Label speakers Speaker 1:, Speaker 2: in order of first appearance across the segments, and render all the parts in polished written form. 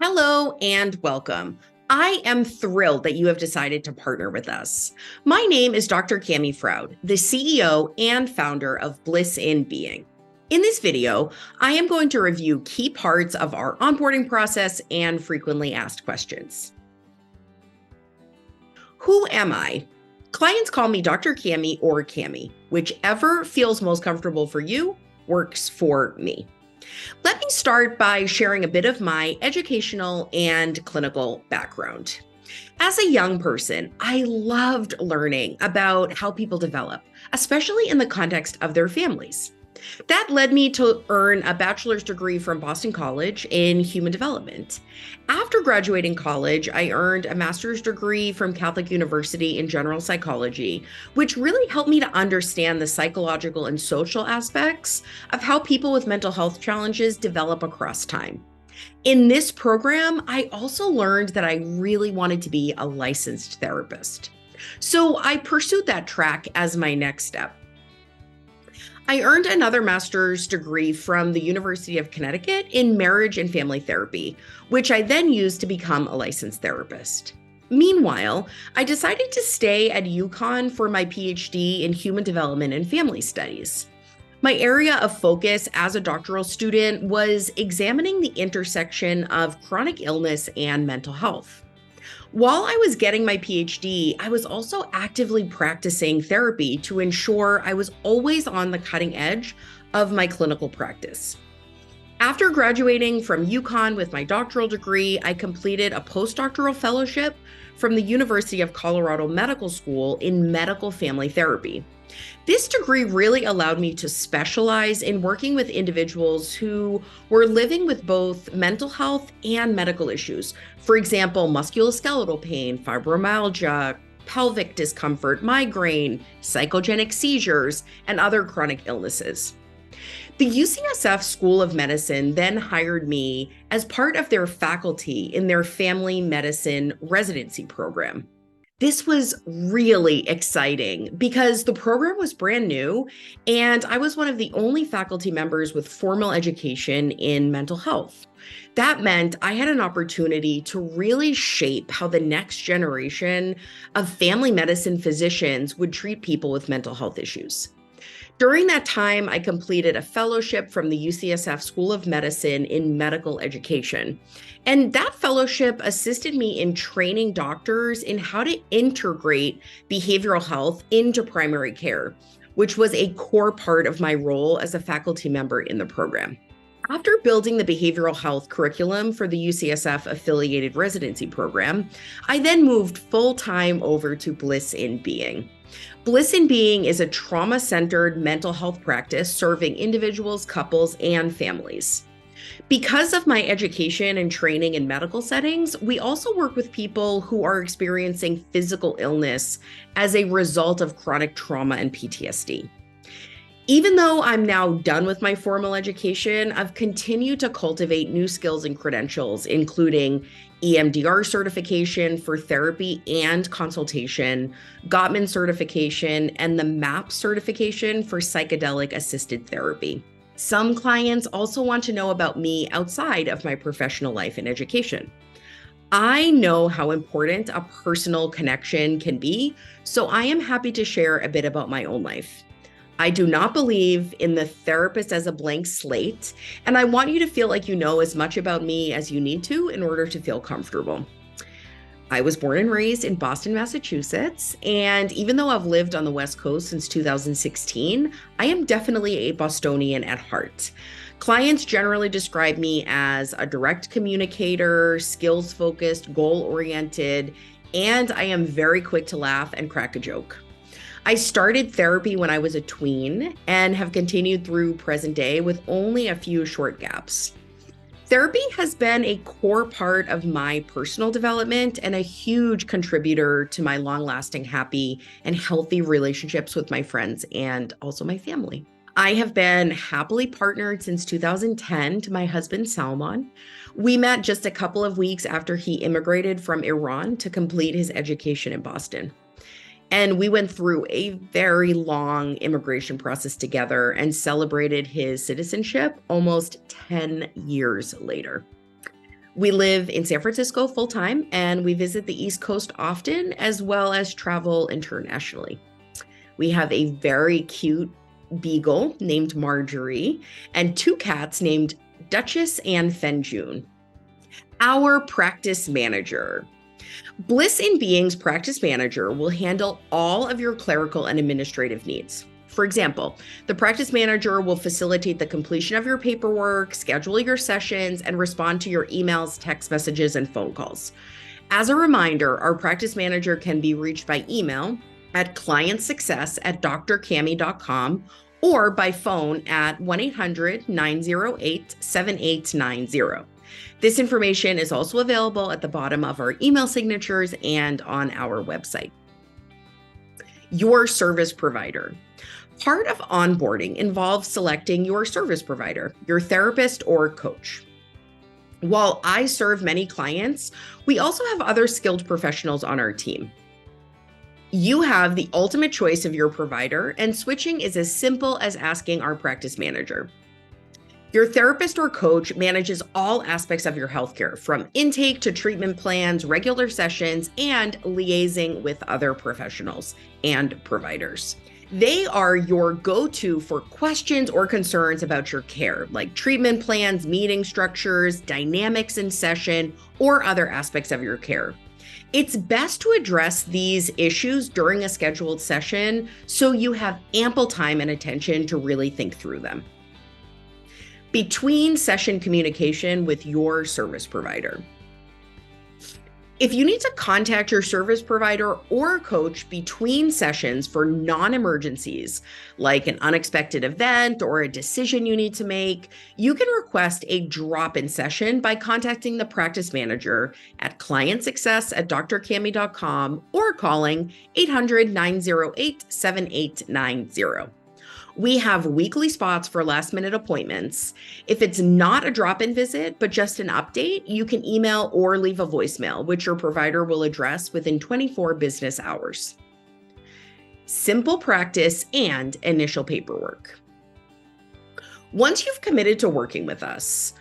Speaker 1: Hello and welcome. I am thrilled that you have decided to partner with us. My name is Dr. Cammy Froude, the CEO and founder of Bliss in Being. In this video, I am going to review key parts of our onboarding process and frequently asked questions. Who am I? Clients call me Dr. Cammy or Cammy. Whichever feels most comfortable for you works for me. Let me start by sharing a bit of my educational and clinical background. As a young person, I loved learning about how people develop, especially in the context of their families. That led me to earn a bachelor's degree from Boston College in human development. After graduating college, I earned a master's degree from Catholic University in general psychology, which really helped me to understand the psychological and social aspects of how people with mental health challenges develop across time. In this program, I also learned that I really wanted to be a licensed therapist. So I pursued that track as my next step. I earned another master's degree from the University of Connecticut in marriage and family therapy, which I then used to become a licensed therapist. Meanwhile, I decided to stay at UConn for my PhD in human development and family studies. My area of focus as a doctoral student was examining the intersection of chronic illness and mental health. While I was getting my PhD, I was also actively practicing therapy to ensure I was always on the cutting edge of my clinical practice. After graduating from UConn with my doctoral degree, I completed a postdoctoral fellowship from the University of Colorado Medical School in medical family therapy. This degree really allowed me to specialize in working with individuals who were living with both mental health and medical issues. For example, musculoskeletal pain, fibromyalgia, pelvic discomfort, migraine, psychogenic seizures, and other chronic illnesses. The UCSF School of Medicine then hired me as part of their faculty in their family medicine residency program. This was really exciting because the program was brand new, and I was one of the only faculty members with formal education in mental health. That meant I had an opportunity to really shape how the next generation of family medicine physicians would treat people with mental health issues. During that time, I completed a fellowship from the UCSF School of Medicine in medical education. And that fellowship assisted me in training doctors in how to integrate behavioral health into primary care, which was a core part of my role as a faculty member in the program. After building the behavioral health curriculum for the UCSF affiliated residency program, I then moved full-time over to Bliss in Being. Bliss in Being is a trauma-centered mental health practice serving individuals, couples, and families. Because of my education and training in medical settings, we also work with people who are experiencing physical illness as a result of chronic trauma and PTSD. Even though I'm now done with my formal education, I've continued to cultivate new skills and credentials, including EMDR certification for therapy and consultation, Gottman certification, and the MAP certification for psychedelic assisted therapy. Some clients also want to know about me outside of my professional life and education. I know how important a personal connection can be, so I am happy to share a bit about my own life. I do not believe in the therapist as a blank slate, and I want you to feel like you know as much about me as you need to in order to feel comfortable. I was born and raised in Boston, Massachusetts, and even though I've lived on the West Coast since 2016, I am definitely a Bostonian at heart. Clients generally describe me as a direct communicator, skills-focused, goal-oriented, and I am very quick to laugh and crack a joke. I started therapy when I was a tween and have continued through present day with only a few short gaps. Therapy has been a core part of my personal development and a huge contributor to my long-lasting, happy, and healthy relationships with my friends and also my family. I have been happily partnered since 2010 to my husband, Salman. We met just a couple of weeks after he immigrated from Iran to complete his education in Boston. And we went through a very long immigration process together and celebrated his citizenship almost 10 years later. We live in San Francisco full-time, and we visit the East Coast often, as well as travel internationally. We have a very cute beagle named Marjorie and 2 cats named Duchess and Fenjun. Our practice manager. Bliss in Being's practice manager will handle all of your clerical and administrative needs. For example, the practice manager will facilitate the completion of your paperwork, schedule your sessions, and respond to your emails, text messages, and phone calls. As a reminder, our practice manager can be reached by email at clientsuccess@drcammy.com or by phone at 1-800-908-7890. This information is also available at the bottom of our email signatures and on our website. Your service provider. Part of onboarding involves selecting your service provider, your therapist or coach. While I serve many clients, we also have other skilled professionals on our team. You have the ultimate choice of your provider, and switching is as simple as asking our practice manager. Your therapist or coach manages all aspects of your healthcare, from intake to treatment plans, regular sessions, and liaising with other professionals and providers. They are your go-to for questions or concerns about your care, like treatment plans, meeting structures, dynamics in session, or other aspects of your care. It's best to address these issues during a scheduled session so you have ample time and attention to really think through them. Between session communication with your service provider. If you need to contact your service provider or coach between sessions for non-emergencies, like an unexpected event or a decision you need to make, you can request a drop-in session by contacting the practice manager at clientsuccess@drcammy.com or calling 800-908-7890. We have weekly spots for last-minute appointments. If it's not a drop-in visit, but just an update, you can email or leave a voicemail, which your provider will address within 24 business hours. Simple practice and initial paperwork. Once you've committed to working with us,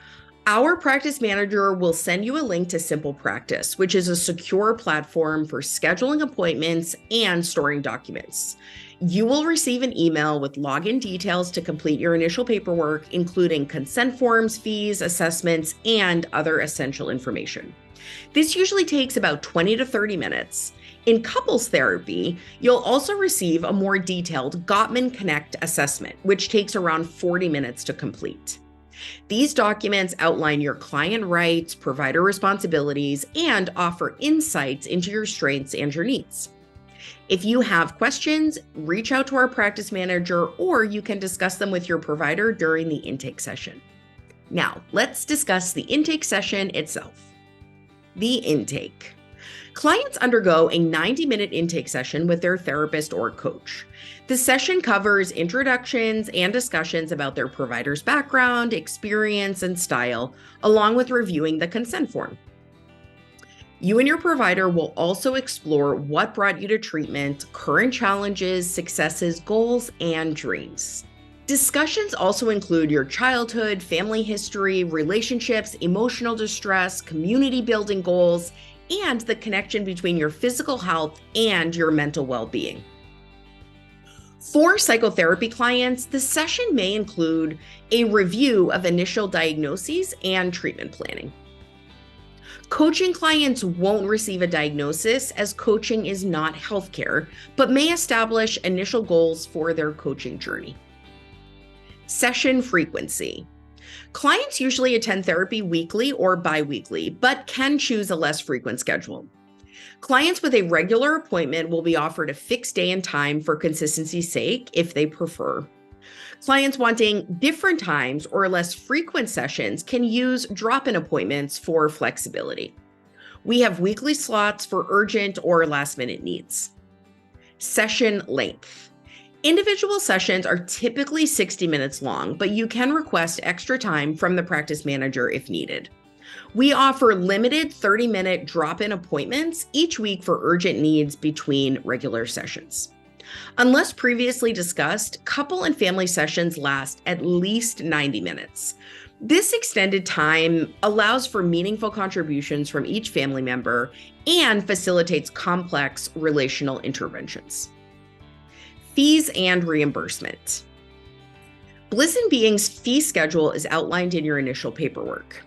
Speaker 1: our practice manager will send you a link to Simple Practice, which is a secure platform for scheduling appointments and storing documents. You will receive an email with login details to complete your initial paperwork, including consent forms, fees, assessments, and other essential information. This usually takes about 20 to 30 minutes. In couples therapy, you'll also receive a more detailed Gottman Connect assessment, which takes around 40 minutes to complete. These documents outline your client rights, provider responsibilities, and offer insights into your strengths and your needs. If you have questions, reach out to our practice manager, or you can discuss them with your provider during the intake session. Now, let's discuss the intake session itself. The intake. Clients undergo a 90-minute intake session with their therapist or coach. The session covers introductions and discussions about their provider's background, experience, and style, along with reviewing the consent form. You and your provider will also explore what brought you to treatment, current challenges, successes, goals, and dreams. Discussions also include your childhood, family history, relationships, emotional distress, community building goals, and the connection between your physical health and your mental well-being. For psychotherapy clients, the session may include a review of initial diagnoses and treatment planning. Coaching clients won't receive a diagnosis, as coaching is not healthcare, but may establish initial goals for their coaching journey. Session frequency. Clients usually attend therapy weekly or bi-weekly, but can choose a less frequent schedule. Clients with a regular appointment will be offered a fixed day and time for consistency's sake if they prefer. Clients wanting different times or less frequent sessions can use drop-in appointments for flexibility. We have weekly slots for urgent or last-minute needs. Session length. Individual sessions are typically 60 minutes long, but you can request extra time from the practice manager if needed. We offer limited 30-minute drop-in appointments each week for urgent needs between regular sessions. Unless previously discussed, couple and family sessions last at least 90 minutes. This extended time allows for meaningful contributions from each family member and facilitates complex relational interventions. Fees and reimbursement. Bliss and Being's fee schedule is outlined in your initial paperwork.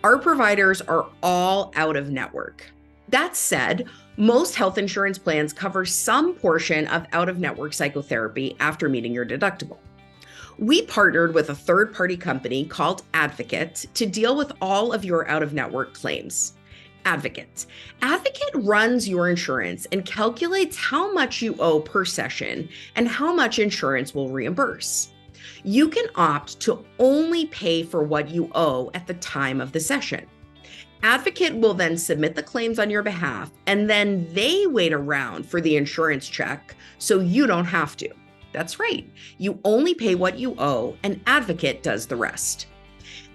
Speaker 1: Our providers are all out of network. That said, most health insurance plans cover some portion of out-of-network psychotherapy after meeting your deductible. We partnered with a third-party company called Advocate to deal with all of your out-of-network claims. Advocate runs your insurance and calculates how much you owe per session and how much insurance will reimburse. You can opt to only pay for what you owe at the time of the session. Advocate will then submit the claims on your behalf, and then they wait around for the insurance check so you don't have to. That's right. You only pay what you owe, and Advocate does the rest.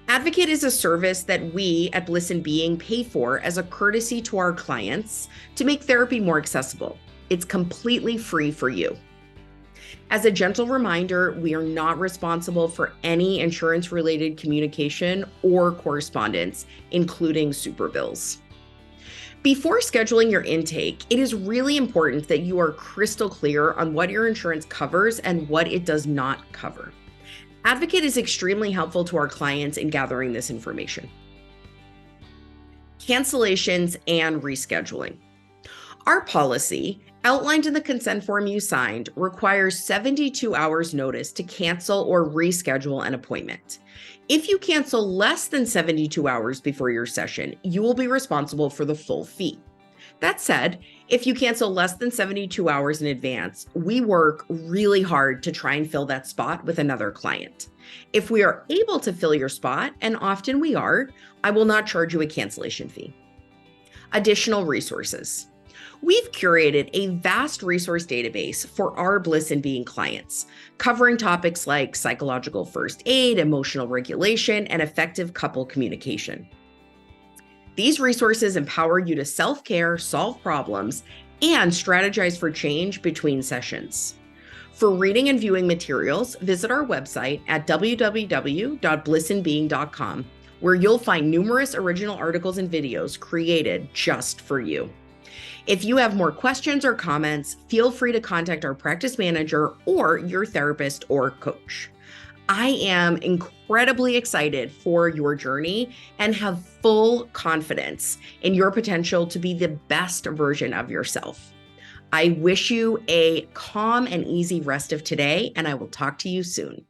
Speaker 1: Advocate is a service that we at Bliss and Being pay for as a courtesy to our clients to make therapy more accessible. It's completely free for you. As a gentle reminder, we are not responsible for any insurance-related communication or correspondence, including super bills. Before scheduling your intake, it is really important that you are crystal clear on what your insurance covers and what it does not cover. Advocate is extremely helpful to our clients in gathering this information. Cancellations and rescheduling. Our policy, outlined in the consent form you signed, requires 72 hours notice to cancel or reschedule an appointment. If you cancel less than 72 hours before your session, you will be responsible for the full fee. That said, if you cancel less than 72 hours in advance, we work really hard to try and fill that spot with another client. If we are able to fill your spot, and often we are, I will not charge you a cancellation fee. Additional resources. We've curated a vast resource database for our Bliss and Being clients, covering topics like psychological first aid, emotional regulation, and effective couple communication. These resources empower you to self-care, solve problems, and strategize for change between sessions. For reading and viewing materials, visit our website at www.blissandbeing.com, where you'll find numerous original articles and videos created just for you. If you have more questions or comments, feel free to contact our practice manager or your therapist or coach. I am incredibly excited for your journey and have full confidence in your potential to be the best version of yourself. I wish you a calm and easy rest of today, and I will talk to you soon.